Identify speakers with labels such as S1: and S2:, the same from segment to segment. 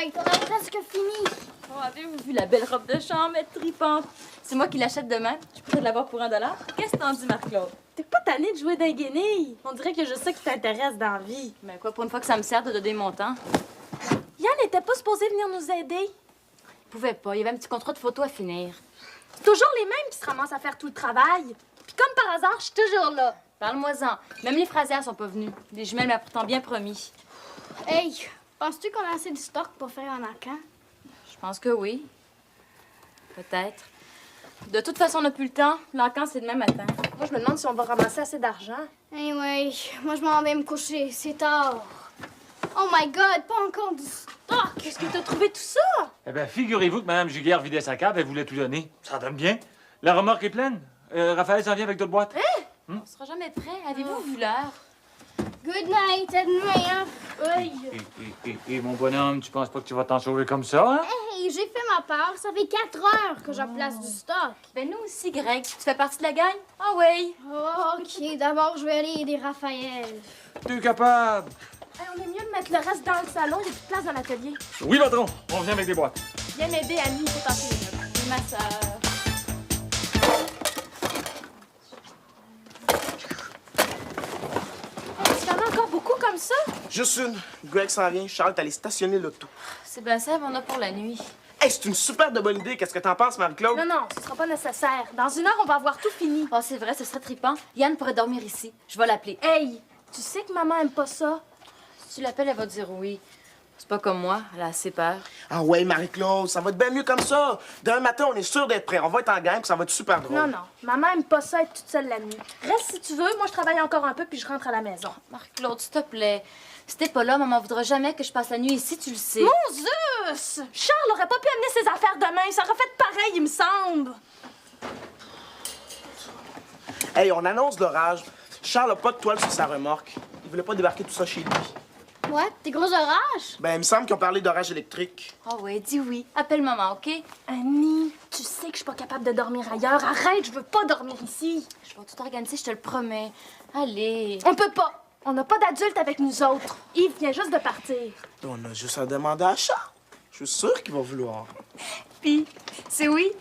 S1: night, on a presque fini.
S2: Oh, avez-vous vu la belle robe de chambre, elle est tripante? C'est moi qui l'achète demain. Je pourrais l'avoir pour $1. Qu'est-ce que t'en dis, Marc-Claude?
S3: T'es pas tannée de jouer d'un guenille? On dirait que je sais qui t'intéresse dans la vie.
S2: Ben quoi, pour une fois que ça me sert de donner mon temps.
S3: Yann n'était pas supposé venir nous aider.
S2: Il pouvait pas, il y avait un petit contrat de photo à finir.
S3: C'est toujours les mêmes qui se ramassent à faire tout le travail. Puis comme par hasard, je suis toujours là.
S2: Parle-moi-en. Même les frasières sont pas venues. Les jumelles m'ont pourtant bien promis.
S1: Hey, penses-tu qu'on a assez de stock pour faire un encan?
S2: Je pense que oui. Peut-être. De toute façon, on n'a plus le temps. L'encan, c'est demain matin.
S3: Moi, je me demande si on va ramasser assez d'argent.
S1: Anyway, moi je m'en vais me coucher, c'est tard. Oh my God, pas encore du stock!
S3: Qu'est-ce que t'as trouvé tout ça?
S4: Eh bien, figurez-vous que Mme Giguère vidait sa cave, elle voulait tout donner. Ça donne bien. La remorque est pleine. Raphaël s'en vient avec d'autres boîtes.
S2: On sera jamais prêt. Avez-vous vu l'heure?
S1: Good night, à demain, hein?
S3: Oui.
S4: Et mon bonhomme, tu penses pas que tu vas t'en sauver comme ça, hein?
S1: Hey, j'ai fait ma part, ça fait 4 heures que je place du stock.
S2: Ben nous aussi, Greg. Tu fais partie de la gang? Ah oui.
S1: Oh, OK, d'abord je vais aller aider Raphaël.
S4: T'es capable.
S3: Hey, on est mieux de mettre le reste dans le salon. Il y a plus de place dans l'atelier.
S4: Oui, patron. On vient avec des boîtes.
S3: Viens m'aider, Annie, pour tâcher les meubles.
S2: Et ma sœur.
S3: Est-ce qu'il y en a encore beaucoup comme ça?
S5: Juste une. Greg s'en vient. Charles, t'allais stationner l'auto.
S2: C'est bien ça, on a pour la nuit.
S5: Hey, c'est une super de bonne idée. Qu'est-ce que t'en penses, Marie-Claude?
S3: Non, non, ce sera pas nécessaire. Dans 1 heure, on va avoir tout fini.
S2: Oh, c'est vrai, ce serait trippant. Yann pourrait dormir ici. Je vais l'appeler.
S3: Hey, tu sais que maman aime pas ça?
S2: Si tu l'appelles, elle va dire oui. C'est pas comme moi, elle a assez peur.
S5: Ah ouais, Marie-Claude, ça va être bien mieux comme ça. Demain matin, on est sûr d'être prêt. On va être en gang, puis ça va être super drôle.
S3: Non, non. Maman aime pas ça être toute seule la nuit. Reste si tu veux. Moi, je travaille encore un peu, puis je rentre à la maison.
S2: Marc-Claude, s'il te plaît. Si t'es pas là, maman voudra jamais que je passe la nuit ici, tu le sais.
S3: Mon Zeus! Charles aurait pas pu amener ses affaires demain. Ça aurait fait pareil, il me semble.
S5: Hey, on annonce l'orage. Charles a pas de toile sur sa remorque. Il voulait pas débarquer tout ça chez lui.
S1: What? Des gros orages?
S5: Ben, il me semble qu'ils ont parlé d'orage électrique.
S2: Ah ouais, dis oui. Appelle maman, OK?
S3: Annie, tu sais que je suis pas capable de dormir ailleurs. Arrête, je veux pas dormir ici.
S2: Je vais tout organiser, je te le promets. Allez.
S3: On peut pas. On n'a pas d'adultes avec nous autres. Yves vient juste de partir.
S5: On a juste à demander à Charles. Je suis sûr qu'il va vouloir.
S2: Puis, c'est oui?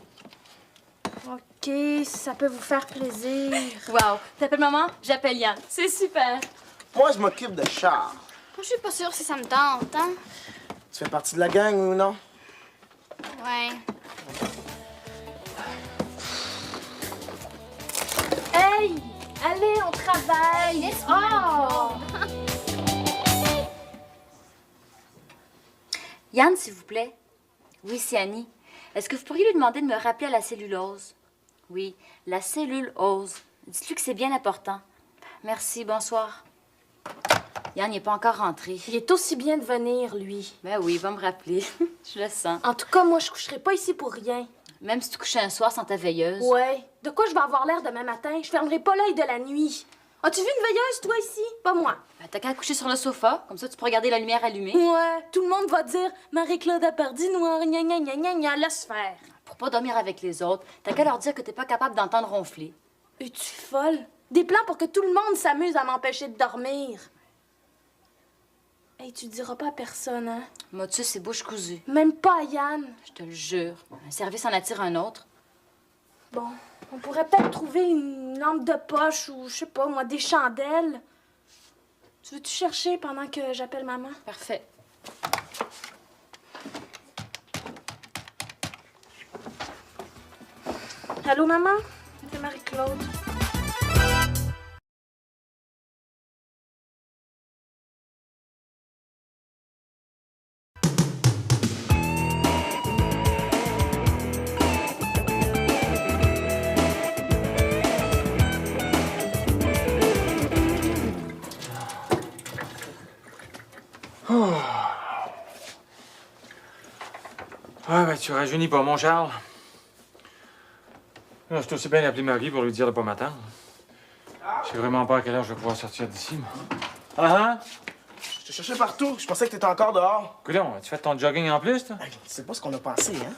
S3: OK, si ça peut vous faire plaisir.
S2: Wow. T'appelles maman? J'appelle Yann. C'est super.
S5: Moi, je m'occupe de Charles.
S1: Moi, je suis pas sûre si ça me tente, hein?
S5: Tu fais partie de la gang ou non?
S1: Ouais.
S3: Hey! Allez, on travaille!
S1: Laisse-moi.
S3: Oh!
S2: Yann, s'il vous plaît. Oui, c'est Annie. Est-ce que vous pourriez lui demander de me rappeler à la cellulose? Oui, la cellulose. Dites-lui que c'est bien important. Merci, bonsoir. Yann n'est pas encore rentré.
S3: Il est aussi bien de venir, lui.
S2: Ben oui, il va me rappeler. Je le sens.
S3: En tout cas, moi, je coucherai pas ici pour rien.
S2: Même si tu couchais un soir sans ta veilleuse.
S3: Ouais. De quoi je vais avoir l'air demain matin? Je fermerai pas l'œil de la nuit. As-tu vu une veilleuse, toi, ici? Pas moi.
S2: Ben, t'as qu'à coucher sur le sofa, comme ça tu peux regarder la lumière allumée.
S3: Ouais. Tout le monde va dire Marie-Claude a perdu noir, gna gna gna gna gna, laisse faire.
S2: Pour pas dormir avec les autres, t'as qu'à leur dire que t'es pas capable d'entendre ronfler.
S3: Es-tu folle? Des plans pour que tout le monde s'amuse à m'empêcher de dormir. Hey, tu diras pas à personne, hein?
S2: Moi, tu sais, c'est bouche cousue.
S3: Même pas à Yann.
S2: Je te le jure. Un service en attire un autre.
S3: Bon, on pourrait peut-être trouver une lampe de poche ou, je sais pas, moi, des chandelles. Tu veux-tu chercher pendant que j'appelle maman?
S2: Parfait.
S3: Allô, maman? C'est Marie-Claude.
S4: Ouais, ben, tu rajeunis pas, mon Charles. Là, je suis aussi bien d'appeler Marie pour lui dire de pas m'attendre. Je sais vraiment pas à quelle heure je vais pouvoir sortir d'ici, moi. Ah, ah!
S5: Je te cherchais partout. Je pensais que t'étais encore dehors.
S4: Coudonc, tu fais ton jogging en plus, toi?
S5: Hey, tu sais pas ce qu'on a pensé, hein?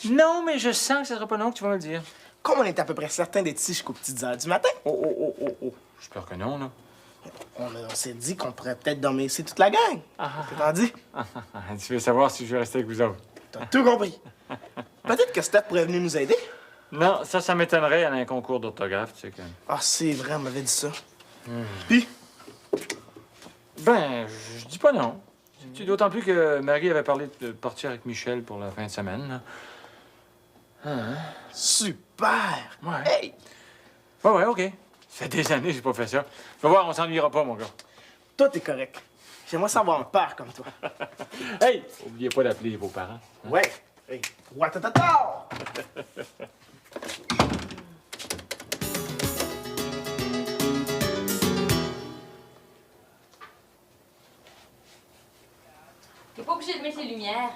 S4: Non, mais je sens que ce sera pas long que tu vas me le dire.
S5: Comme on est à peu près certain d'être ici jusqu'aux petites heures du matin.
S4: Oh. J'espère que non, là.
S5: On s'est dit qu'on pourrait peut-être dormir ici toute la gang. Qu'est-ce que t'en dis?
S4: Tu veux savoir si je vais rester avec vous autres?
S5: T'as tout compris. Peut-être que Steph pourrait venir nous aider.
S4: Non, ça m'étonnerait à un concours d'orthographe, tu sais que...
S5: Ah, c'est vrai, on m'avait dit ça. Puis,
S4: Ben, je dis pas non. D'autant plus que Marie avait parlé de partir avec Michel pour la fin de semaine, là.
S5: super!
S4: Ouais.
S5: Hey!
S4: Ouais, OK. Ça fait des années que j'ai pas fait ça. Tu vas voir, on s'ennuiera pas, mon gars.
S5: Toi, t'es correct. J'aimerais savoir un père comme toi.
S4: Hey! Oubliez pas d'appeler vos parents.
S5: Ouais. Hey, ouatatata!
S2: T'es pas obligé de mettre les lumières.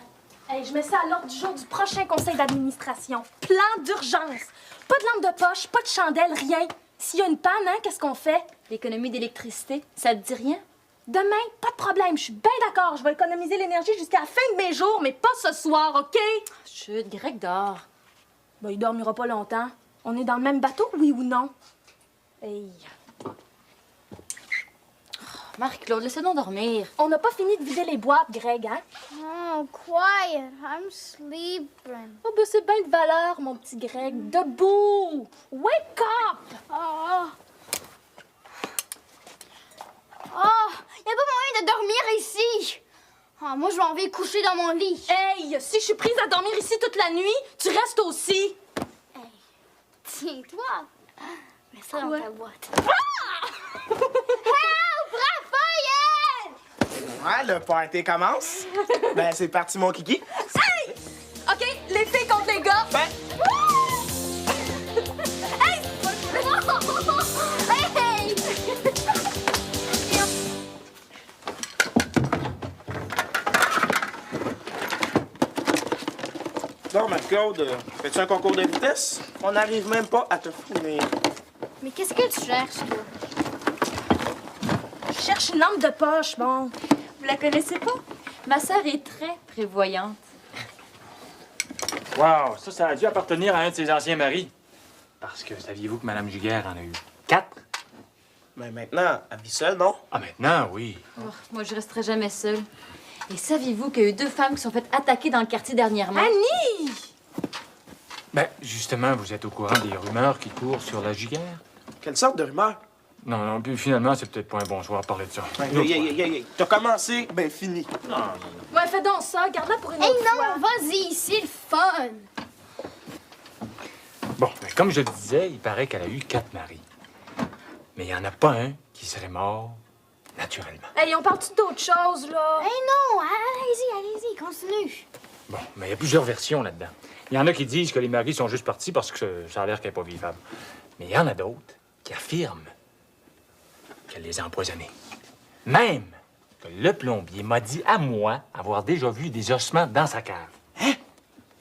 S3: Hey, je mets ça à l'ordre du jour du prochain conseil d'administration. Plan d'urgence. Pas de lampe de poche, pas de chandelle, rien. S'il y a une panne, hein, qu'est-ce qu'on fait?
S2: L'économie d'électricité, ça te dit rien?
S3: Demain, pas de problème. Je suis bien d'accord. Je vais économiser l'énergie jusqu'à la fin de mes jours, mais pas ce soir, OK?
S2: Chut, Greg dort.
S3: Ben, il dormira pas longtemps. On est dans le même bateau, oui ou non? Hey.
S2: Marie-Claude, laisse-le donc dormir.
S3: On n'a pas fini de vider les boîtes, Greg, hein?
S1: Oh, quiet. I'm sleeping.
S3: Oh, ben c'est bien de valeur, mon petit Greg. Debout! Wake up!
S1: Oh. Oh, y a pas moyen de dormir ici. Ah, moi, je m'en vais coucher dans mon lit.
S3: Hey, si je suis prise à dormir ici toute la nuit, tu restes aussi.
S1: Tiens-toi. Mets ça
S3: Quoi?
S1: dans ta boîte. Help, Raphaël!
S5: Ouais, le party commence. Ben, c'est parti, mon kiki.
S3: Hey! OK, les filles contre les gars.
S5: Ben,
S1: Hey!
S5: non, mais Claude, fais-tu un concours de vitesse? On n'arrive même pas à te fournir.
S1: Mais qu'est-ce que tu cherches, toi?
S3: Je cherche une lampe de poche, bon.
S2: Vous la connaissez pas? Ma sœur est très prévoyante.
S4: Wow, ça a dû appartenir à un de ses anciens maris. Parce que saviez-vous que Mme Giguère en a eu 4?
S5: Mais maintenant, elle vit seule, non?
S4: Ah, maintenant, oui.
S2: Oh, moi, je resterai jamais seule. Et saviez-vous qu'il y a eu 2 femmes qui se sont faites attaquer dans le quartier dernièrement?
S3: Annie!
S4: Ben, justement, vous êtes au courant des rumeurs qui courent sur la Giguère?
S5: Quelle sorte de rumeur?
S4: Non, puis finalement, c'est peut-être pas un bon choix de parler de ça.
S5: T'as commencé, ben fini.
S3: Ouais, fais donc ça. Garde-la pour une
S1: Hey,
S3: autre fois.
S1: non, vas-y, c'est le fun.
S4: Bon, ben, comme je le disais, il paraît qu'elle a eu 4 maris. Mais il n'y en a pas un qui serait mort naturellement.
S3: Hey, on parle-tu d'autre chose, là?
S1: Hey, non, allez-y, continue.
S4: Bon, mais il y a plusieurs versions là-dedans. Il y en a qui disent que les maris sont juste partis parce que ça a l'air qu'elle n'est pas vivable. Mais il y en a d'autres qui affirment qu'elle les a empoisonnés. Même que le plombier m'a dit à moi avoir déjà vu des ossements dans sa cave.
S5: Hein?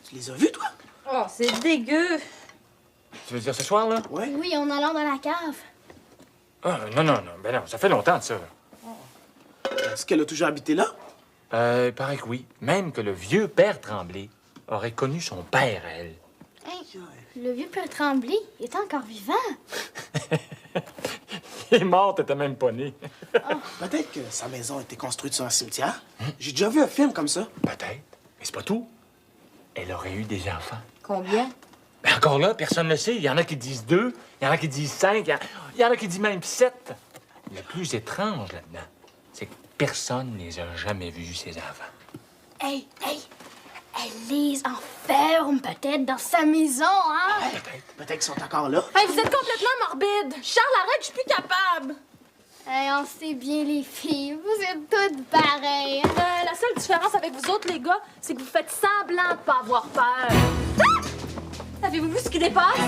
S5: Tu les as vus, toi?
S2: Oh, c'est dégueu.
S4: Tu veux dire ce soir, là?
S5: Ouais.
S1: Oui, en allant dans la cave.
S4: Ah, non, ben non, ça fait longtemps de ça.
S5: Est-ce qu'elle a toujours habité là?
S4: Il paraît que oui. Même que le vieux père Tremblay aurait connu son père à elle.
S1: Hey, le vieux père Tremblay est encore vivant.
S4: Il est mort, t'étais même pas né.
S5: Peut-être que sa maison a été construite sur un cimetière. J'ai déjà vu un film comme ça.
S4: Peut-être, mais c'est pas tout. Elle aurait eu des enfants.
S2: Combien?
S4: Ben encore là, personne ne le sait. Il y en a qui disent 2, il y en a qui disent 5, il y en a qui disent même 7. Le plus étrange là-dedans, c'est que personne ne les a jamais vus, ces enfants.
S1: Hey, elle les enferme peut-être dans sa maison, hein?
S5: Peut-être qu'ils sont encore là.
S3: Hey, vous êtes complètement morbide. Charles, arrête, je suis plus capable.
S1: Hey, on sait bien, les filles, vous êtes toutes pareilles.
S3: La seule différence avec vous autres, les gars, c'est que vous faites semblant de pas avoir peur.
S2: Avez-vous vu ce qui dépasse?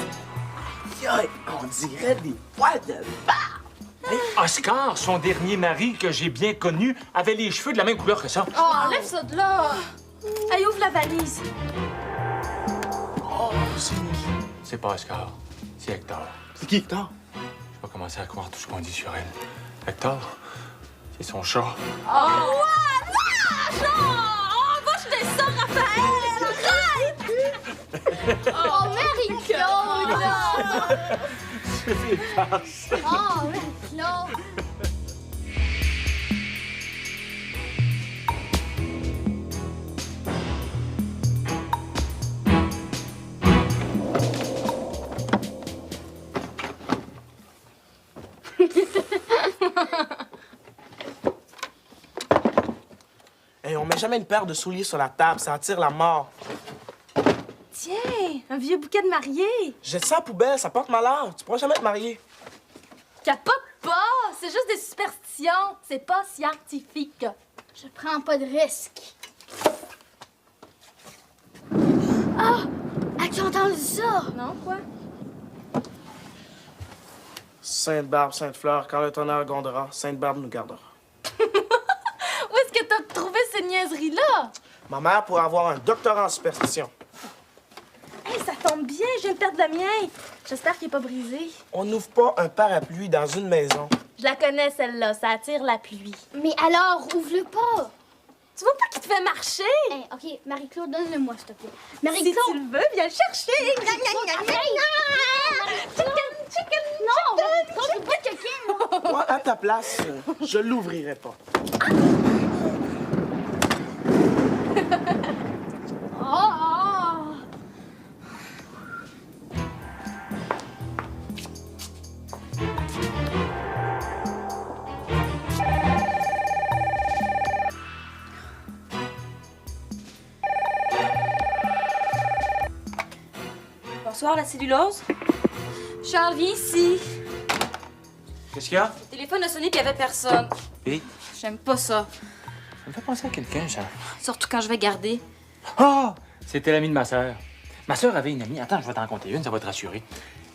S5: Aïe, on dirait des poils de barbe.
S4: Hey, Oscar, son dernier mari que j'ai bien connu, avait les cheveux de la même couleur que ça.
S3: Oh, enlève ça de là. Hey, ouvre la valise.
S5: Oh, c'est qui?
S4: C'est pas Oscar, c'est Hector.
S5: C'est qui, Hector?
S4: Je vais commencer à croire tout ce qu'on dit sur elle. Hector, c'est son chat.
S3: Oh, ouais, non! Oh, va jeter ça, Raphaël! Arrête!
S1: Oh, Marie-Claude! Oh, Marie-Claude!
S5: mets jamais une paire de souliers sur la table, ça attire la mort.
S3: Tiens, un vieux bouquet de mariée.
S5: Jette ça à la poubelle, ça porte malheur. Tu pourras jamais te marier.
S3: Capote pas! C'est juste des superstitions. C'est pas scientifique.
S1: Je prends pas de risque. Ah! As-tu entendu ça?
S3: Non, quoi?
S5: Sainte-Barbe, Sainte-Fleur, quand le tonnerre grondera, Sainte-Barbe nous gardera.
S3: Où est-ce que t'as trouvé ces niaiseries-là?
S5: Ma mère pourrait avoir un doctorat en superstition.
S3: Hey, ça tombe bien, je viens de perdre le mien. J'espère qu'il est pas brisé.
S5: On n'ouvre pas un parapluie dans une maison.
S3: Je la connais, celle-là. Ça attire la pluie.
S1: Mais alors, ouvre-le pas!
S3: Tu vois pas qu'il te fait marcher?
S1: Hey, OK, Marie-Claude, donne-le-moi, s'il te plaît.
S3: Si
S1: Marie-Claude!
S3: tu le veux, viens le chercher.
S1: Chicken! Non! Non, je veux pas quelqu'un, moi!
S5: Moi, à ta place, je l'ouvrirai pas.
S1: Oh!
S2: Bonsoir, la cellulose. Charles, viens ici.
S4: Qu'est-ce qu'il y a?
S2: Le téléphone a sonné puis il y avait personne.
S4: Et?
S2: J'aime pas ça.
S4: Ça me fait penser à quelqu'un, ça.
S2: Surtout quand je vais garder.
S4: Ah! C'était l'ami de ma sœur. Ma sœur avait une amie. Attends, je vais t'en compter une, ça va te rassurer.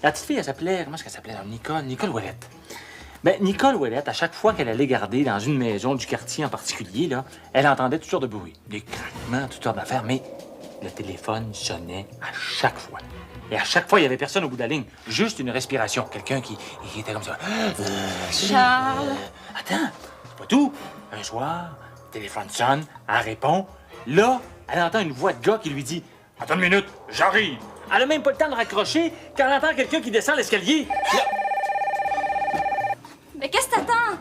S4: La petite fille, elle s'appelait... Comment est-ce qu'elle s'appelait? Nicole Ouellette. Ben, Nicole Ouellette, à chaque fois qu'elle allait garder dans une maison du quartier en particulier, là, elle entendait toutes sortes de bruits. Des craquements, toutes sortes d'affaires, mais le téléphone sonnait à chaque fois. Et à chaque fois, il y avait personne au bout de la ligne. Juste une respiration. Quelqu'un qui était comme ça.
S2: Charles.
S4: Attends, c'est pas tout. Un soir, le téléphone sonne, elle répond. Là, elle entend une voix de gars qui lui dit « Attends une minute, j'arrive! » Elle a même pas le temps de raccrocher quand elle entend quelqu'un qui descend l'escalier.
S2: Mais qu'est-ce que t'attends?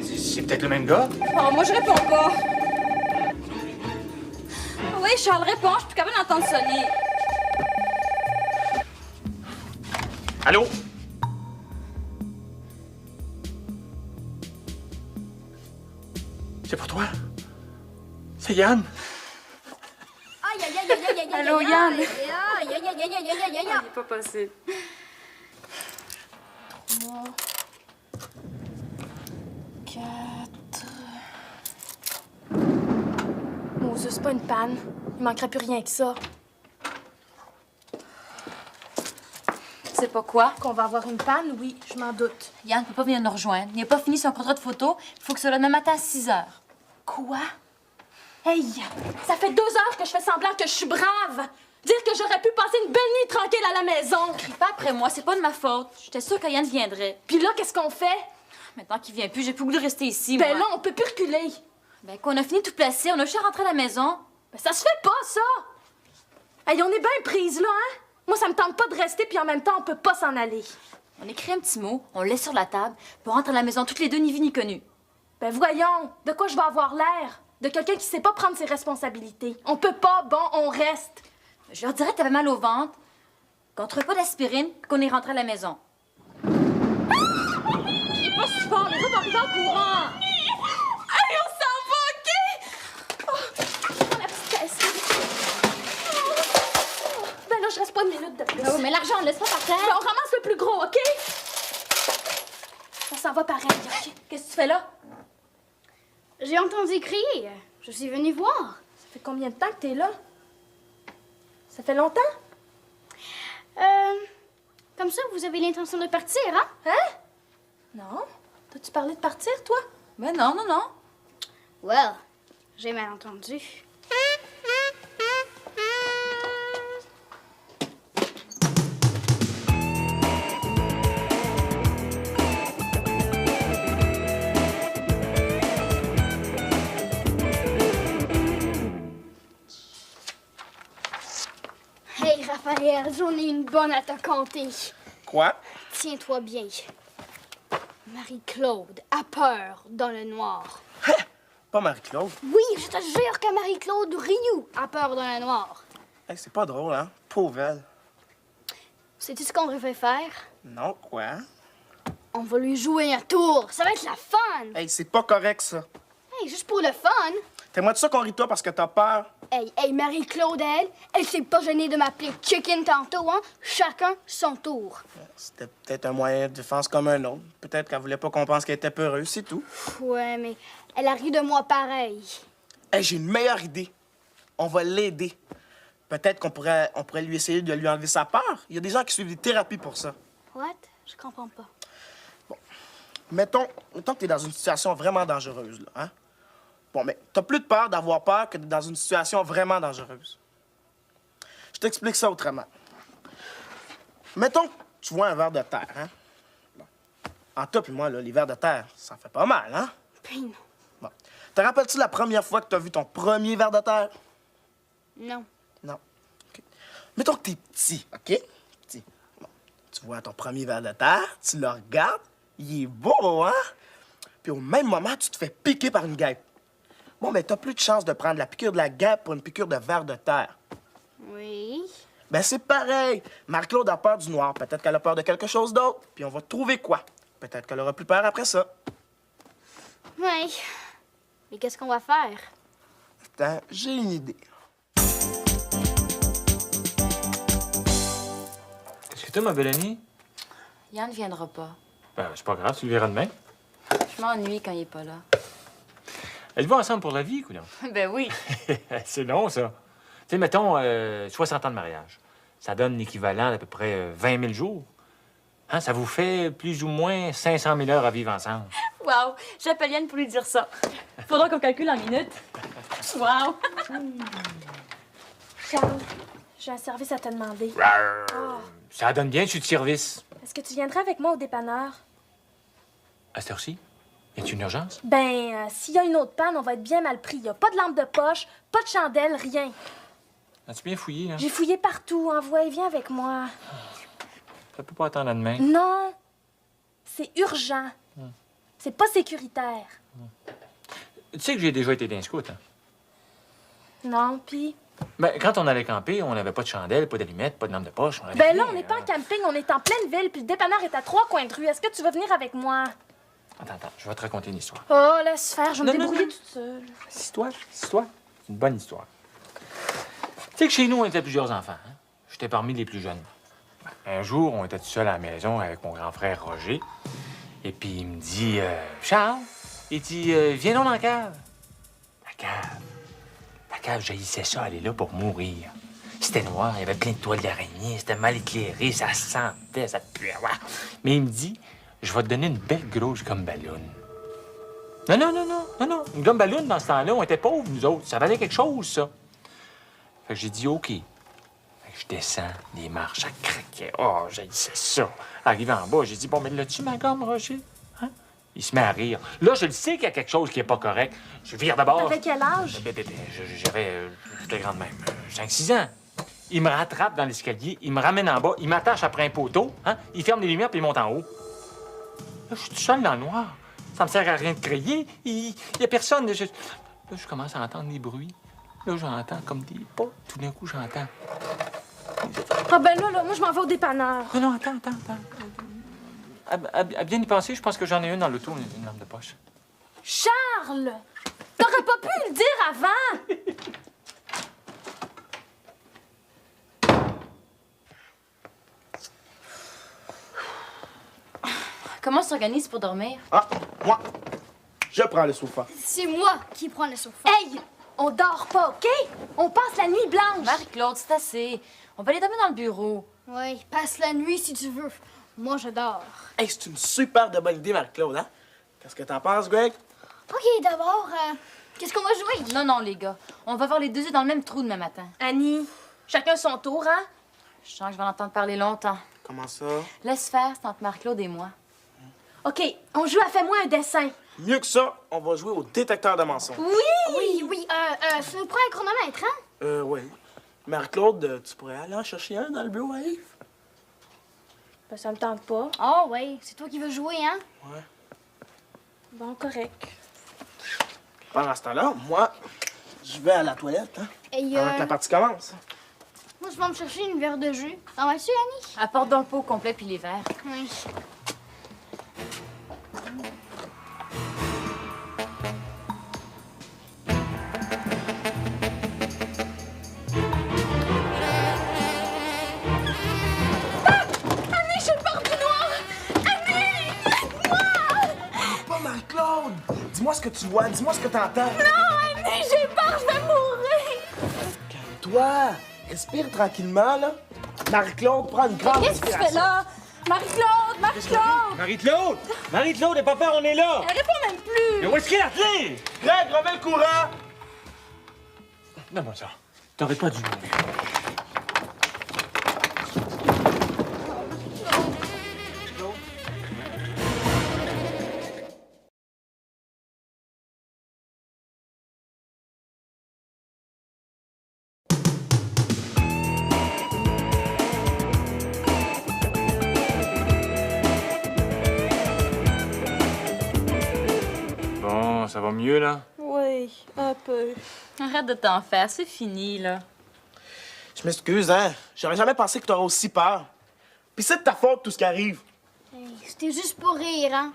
S4: C'est peut-être le même gars.
S2: Oh, moi, je réponds pas. Oui, Charles, réponds. Je suis plus capable d'entendre sonner.
S4: Allô? C'est pour toi? C'est Yann?
S1: Aïe, aïe, aïe, aïe, aïe, aïe,
S2: Allô,
S1: aïe,
S2: Yann?
S1: aïe, aïe, aïe, aïe, aïe, aïe, aïe, aïe, aïe.
S2: Il est pas possible.
S3: 3, 4... Oh, ça, c'est pas une panne. Il manquerait plus rien que ça.
S2: C'est pas quoi?
S3: Qu'on va avoir une panne, oui, je m'en doute.
S2: Yann peut pas venir nous rejoindre. Il n'a pas fini son contrat de photo. Il faut que ce soit demain matin à 6 h.
S3: Quoi? Hey, ça fait 2 heures que je fais semblant que je suis brave. Dire que j'aurais pu passer une belle nuit tranquille à la maison.
S2: Crie pas après moi, c'est pas de ma faute. J'étais sûre que Yann viendrait.
S3: Puis là, qu'est-ce qu'on fait?
S2: Maintenant qu'il vient plus, j'ai plus le goût de rester ici.
S3: Ben
S2: moi.
S3: là, on peut plus reculer.
S2: Ben quoi, on a fini de tout placer, on a juste à rentrer à la maison.
S3: Ben ça se fait pas, ça. Hey, on est bien prises, là, hein? Moi, ça me tente pas de rester, puis en même temps, on peut pas s'en aller.
S2: On écrit un petit mot, on le laisse sur la table, puis on rentre à la maison toutes les deux, ni vu ni connu.
S3: Ben voyons, de quoi je vais avoir l'air? De quelqu'un qui sait pas prendre ses responsabilités. On peut pas, bon, on reste.
S2: Je leur dirais que t'avais mal au ventre, qu'on trouve pas d'aspirine, puis qu'on est rentré à la maison.
S3: Pas si fort, les autres arrivent en courant. Allez, on s'en va, OK? Oh, la petite caisse. Oh. Ben là, je reste pas une minute de plus.
S1: Oh, mais l'argent, laisse pas par terre.
S3: Ben, on ramasse le plus gros, OK? On s'en va pareil, OK? Qu'est-ce que tu fais là?
S1: J'ai entendu crier. Je suis venue voir.
S3: Ça fait combien de temps que t'es là? Ça fait longtemps?
S1: Comme ça, vous avez l'intention de partir, hein?
S3: Hein? Non? T'as-tu parlé de partir, toi?
S2: Ben non, non, non.
S1: Well, j'ai mal entendu. Hey, Raphaël, j'en ai une bonne à te conter.
S5: Quoi?
S1: Tiens-toi bien. Marie-Claude a peur dans le noir.
S5: Pas Marie-Claude.
S1: Oui, je te jure que Marie-Claude Rioux a peur dans le noir.
S5: Hey, c'est pas drôle, hein? Pauvre elle.
S1: Sais-tu ce qu'on devrait faire?
S5: Non, quoi?
S1: On va lui jouer un tour. Ça va être la fun.
S5: Hey, c'est pas correct, ça.
S1: Hey, juste pour le fun.
S5: T'aimerais ça qu'on rit toi parce que t'as peur?
S1: Hey, Marie-Claude, elle s'est pas gênée de m'appeler chicken tantôt, hein? Chacun son tour.
S5: C'était peut-être un moyen de défense comme un autre. Peut-être qu'elle voulait pas qu'on pense qu'elle était peureuse, c'est tout.
S1: Ouais, mais elle a ri de moi pareil.
S5: Hey, j'ai une meilleure idée. On va l'aider. Peut-être on pourrait lui essayer de lui enlever sa peur. Il y a des gens qui suivent des thérapies pour ça.
S1: What? Je comprends pas.
S5: Mettons que t'es dans une situation vraiment dangereuse, là, hein? Bon, mais t'as plus de peur d'avoir peur que d'être dans une situation vraiment dangereuse. Je t'explique ça autrement. Mettons que tu vois un ver de terre, hein? Bon. En toi puis moi, là, les vers de terre, ça fait pas mal, hein?
S1: Ben non.
S5: Bon. Te rappelles-tu la première fois que t'as vu ton premier ver de terre?
S1: Non.
S5: Non. OK. Mettons que t'es petit, OK? Petit. Bon. Tu vois ton premier ver de terre, tu le regardes, il est beau, hein? Puis au même moment, tu te fais piquer par une guêpe. Bon, mais t'as plus de chance de prendre la piqûre de la guêpe pour une piqûre de ver de terre.
S1: Oui.
S5: Ben c'est pareil. Marc-Claude a peur du noir. Peut-être qu'elle a peur de quelque chose d'autre. Puis on va trouver quoi. Peut-être qu'elle aura plus peur après ça.
S1: Oui. Mais qu'est-ce qu'on va faire?
S5: Attends, j'ai une idée.
S4: Qu'est-ce que t'as, ma belle amie?
S2: Yann ne viendra pas.
S4: Ben, c'est pas grave, tu le verras demain.
S2: Je m'ennuie quand il est pas là.
S4: Êtes-vous ensemble pour la vie, coudonc?
S2: Ben oui.
S4: C'est long, ça. Tu sais, mettons 60 ans de mariage. Ça donne l'équivalent d'à peu près 20 000 jours. Hein, ça vous fait plus ou moins 500 000 heures à vivre ensemble.
S2: Wow! J'appelle Yann pour lui dire ça. Faudra qu'on calcule en minutes. Wow!
S3: Charles, j'ai un service à te demander.
S4: Ça donne bien, je suis de service.
S3: Est-ce que tu viendrais avec moi au dépanneur?
S4: À cette heure-ci? Y a-t-il une urgence?
S3: Ben, s'il y a une autre panne, on va être bien mal pris. Y a pas de lampe de poche, pas de chandelle, rien.
S4: As-tu bien fouillé, là?
S3: J'ai fouillé partout. Envoie, viens avec moi.
S4: Ça peut pas attendre à demain.
S3: Non, c'est urgent. C'est pas sécuritaire.
S4: Tu sais que j'ai déjà été d'un scout, hein?
S3: Non, puis...
S4: Ben, quand on allait camper, on n'avait pas de chandelle, pas d'allumettes, pas de lampe de poche. On avait
S3: Ben là,
S4: rien,
S3: on n'est pas en camping, on est en pleine ville, puis le dépanneur est à 3 coins de rue. Est-ce que tu veux venir avec moi?
S4: Attends, je vais te raconter une histoire.
S3: Oh, laisse faire, je vais me
S4: Non, non,
S3: débrouiller
S4: non.
S3: toute seule.
S4: Histoire? C'est une bonne histoire. Tu sais que chez nous, on était plusieurs enfants, hein? J'étais parmi les plus jeunes. Un jour, on était tout seul à la maison avec mon grand frère Roger. Et puis, il me dit, Charles, il dit, viens donc dans la cave. La cave, j'haïssais ça, elle est là pour mourir. C'était noir, il y avait plein de toiles d'araignée, c'était mal éclairé, ça sentait, ça puait. Ouais. Mais il me dit, je vais te donner une belle grosse gomme ballon. Non. Une gomme ballon, dans ce temps-là, on était pauvres, nous autres. Ça valait quelque chose, ça. Fait que j'ai dit, OK. Fait que je descends les marches, ça craquait. Oh, j'haïssais ça. Arrivé en bas, j'ai dit, bon, mais l'as-tu, ma gomme, Roger? Hein? Il se met à rire. Là, je le sais qu'il y a quelque chose qui est pas correct. Je vire d'abord.
S3: Avec quel âge?
S4: J'avais, j'étais grande même, 5-6 ans. Il me rattrape dans l'escalier, il me ramène en bas, il m'attache après un poteau, hein? Il ferme les lumières puis il monte en haut. Là, je suis tout seul dans le noir. Ça me sert à rien de crier. Il y a personne. Là, je commence à entendre des bruits. Là, j'entends comme des pas. Tout d'un coup, j'entends.
S3: Ah ben là, moi, je m'en vais au dépanneur.
S4: Non, attends. À bien y penser, je pense que j'en ai une dans l'auto, une lampe de poche.
S3: Charles! T'aurais pas pu me le dire avant!
S2: Comment on s'organise pour dormir?
S5: Ah, moi, je prends le sofa.
S1: C'est moi qui prends le sofa.
S3: Hey! On dort pas, OK? On passe la nuit blanche.
S2: Marie-Claude, c'est assez. On va aller dormir dans le bureau.
S1: Oui, passe la nuit si tu veux. Moi, je dors.
S5: Hey, c'est une super de bonne idée, Marc-Claude, hein? Qu'est-ce que t'en penses, Greg?
S1: OK, d'abord, qu'est-ce qu'on va jouer?
S2: Non, les gars. On va avoir les deux yeux dans le même trou demain matin.
S3: Annie, chacun son tour, hein?
S2: Je sens que je vais en entendre parler longtemps.
S5: Comment ça?
S2: Laisse faire, c'est entre Marie-Claude et moi.
S3: OK, on joue à Fais-moi un dessin.
S5: Mieux que ça, on va jouer au détecteur de mensonges.
S1: Oui. Ça nous prend un chronomètre, hein?
S5: Oui. Marc-Claude, tu pourrais aller en chercher un dans le bureau à Yves?
S3: Ben, ça me tente pas.
S1: Oh, oui, c'est toi qui veux jouer, hein?
S5: Ouais.
S3: Bon, correct.
S5: Pendant ce temps-là, moi, je vais à la toilette, hein?
S1: Et,
S5: Avant que la partie commence.
S1: moi, je vais me chercher une verre de jus. T'en vas-tu, Annie?
S2: Apporte donc le pot complet puis les verres.
S1: Oui.
S5: que tu vois. Dis-moi ce que t'entends.
S3: Non, Annie, j'ai peur, je vais mourir!
S5: Calme-toi. Respire tranquillement, là. Marie-Claude, prends une grande
S3: Qu'est-ce que tu fais
S5: respiration.
S3: là? Marie-Claude! Marie-Claude!
S4: Marie-Claude! Marie-Claude, n'aie pas peur, on est là!
S3: Elle répond même plus!
S4: Mais où est-ce qu'il est la clé?
S5: Greg, remets le courant.
S4: Donne-moi ça. T'aurais pas dû. Bon, ça va mieux, là?
S3: Oui, un peu.
S2: Arrête de t'en faire, c'est fini, là.
S5: Je m'excuse, hein. J'aurais jamais pensé que t'aurais aussi peur. Puis c'est de ta faute, tout ce qui arrive.
S1: Hey, c'était juste pour rire, hein?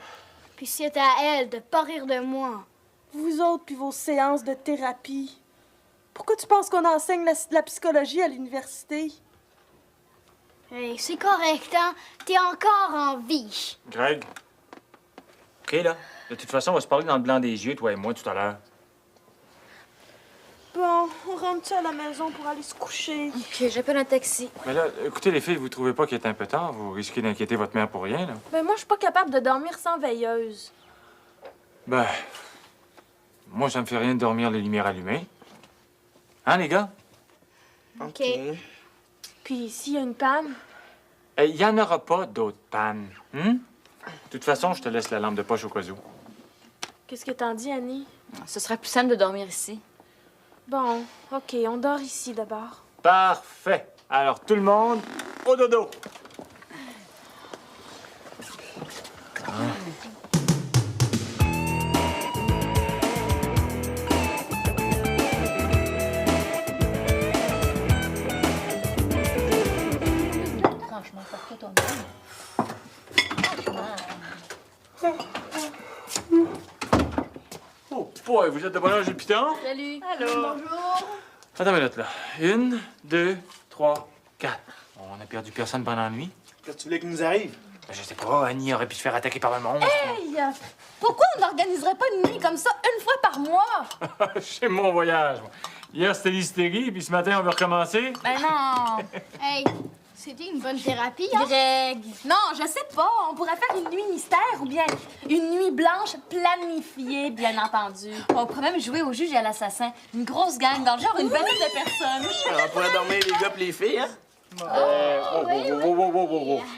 S1: Puis c'était à elle de pas rire de moi.
S3: Vous autres, puis vos séances de thérapie. Pourquoi tu penses qu'on enseigne la psychologie à l'université?
S1: Hey, c'est correct, hein? T'es encore en vie.
S4: Greg? OK, là. De toute façon, on va se parler dans le blanc des yeux, toi et moi, tout à l'heure.
S3: Bon, on rentre-tu à la maison pour aller se coucher?
S2: OK, j'appelle un taxi.
S4: Mais là, écoutez, les filles, vous trouvez pas qu'il est un peu tard? Vous risquez d'inquiéter votre mère pour rien, là?
S3: Ben moi, je suis pas capable de dormir sans veilleuse.
S4: Ben... Moi, ça me fait rien de dormir les lumières allumées. Hein, les gars?
S1: OK.
S3: Puis s'il y a une panne,
S4: Il y en aura pas d'autres pannes. De toute façon, je te laisse la lampe de poche au cas où.
S3: qu'est-ce que t'en dis, Annie?
S2: Ce serait plus simple de dormir ici.
S3: Bon, OK, on dort ici d'abord.
S4: Parfait. Alors, tout le monde, au dodo.
S2: Franchement, porte toi-même.
S4: Oh boy, vous êtes de bonne heure, j'ai le piton?
S2: Salut.
S1: Bonjour.
S4: Attends une minute, là. 1, 2, 3, 4. On a perdu personne pendant la nuit?
S5: Qu'est-ce que tu voulais qu'il nous arrive?
S4: Ben, je sais pas, Annie aurait pu se faire attaquer par le monstre.
S3: Hey! Pourquoi on n'organiserait pas une nuit comme ça une fois par mois?
S4: C'est mon voyage. moi. Hier, c'était l'hystérie, puis ce matin, on va recommencer.
S2: Ben non.
S1: Hey, c'était une bonne thérapie, hein?
S3: Greg! Non, je sais pas. On pourrait faire une nuit mystère ou bien une nuit blanche planifiée, bien entendu.
S2: On pourrait même jouer au juge et à l'assassin. Une grosse gang, dans le genre une vingtaine de personnes.
S5: On pourrait dormir les gars pis les filles, hein?
S4: Je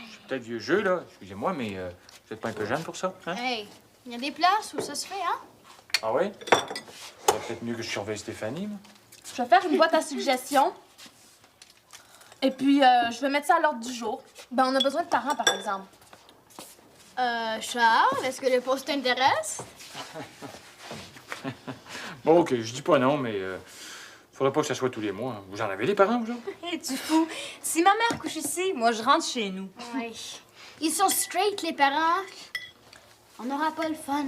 S4: suis peut-être vieux jeu, là. Excusez-moi, mais vous êtes pas un peu jeune pour ça, hein?
S1: Hey, il y a des places où ça se fait, hein?
S4: Ah oui? C'est peut-être mieux que je surveille Stéphanie, moi.
S3: Je vais faire une boîte à suggestions. Et puis, je vais mettre ça à l'ordre du jour. Ben, on a besoin de parents, par exemple.
S1: Charles, est-ce que le poste t'intéresse?
S4: Bon, OK, je dis pas non, mais faudrait pas que ça soit tous les mois. Vous en avez des parents, vous autres?
S2: Es-tu fou? Si ma mère couche ici, moi, je rentre chez nous.
S1: Oui. Ils sont straight, les parents. On n'aura pas le fun.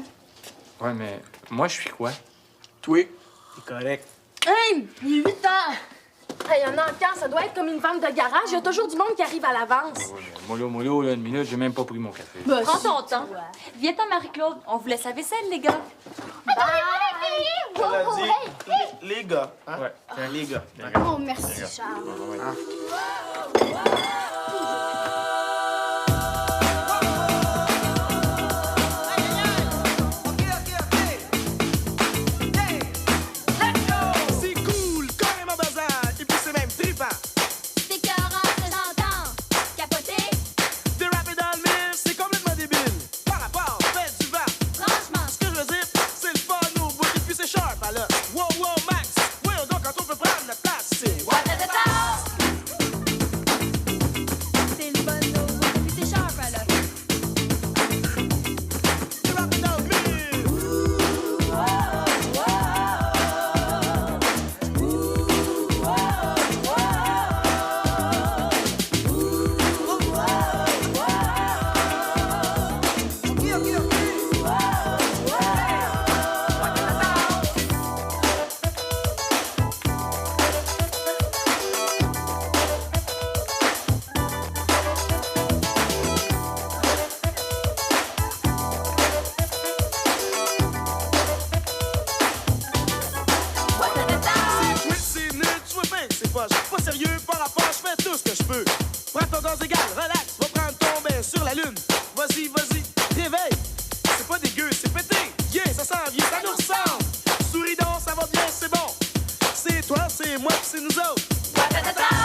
S4: Ouais, mais moi, je suis quoi?
S5: Toi, t'es correct.
S3: Hey! Il est 8 heures! Hey, y en a encore, ça doit être comme une vente de garage. Il y a toujours du monde qui arrive à l'avance.
S4: Ouais, mollo, là, une minute, j'ai même pas pris mon café.
S2: Prends ton temps. Viens-t'en, Marie-Claude. On vous laisse la vaisselle, les gars.
S5: On a dit les gars, hein?
S4: Ouais.
S5: Les gars.
S1: Oh, merci, Charles.
S5: C'est cool, carrément bazar, et puis c'est même trippant.
S1: C'est écœurant de l'entendre. Capoter,
S5: Des rapides dans le mille, c'est complètement débile. Par rapport, fais du vent.
S1: franchement.
S5: Ce que je veux dire, c'est le fun au bout, et puis c'est sharp, alors. Wow, wow, Max, voyons donc quand on peut prendre la place, c'est what?
S1: What the
S5: allume. Vas-y, réveille. C'est pas dégueu, c'est pété. Yeah, ça s'en vient, ça nous ressemble. Souris donc, ça va bien, c'est bon. C'est toi, c'est moi, pis c'est nous autres.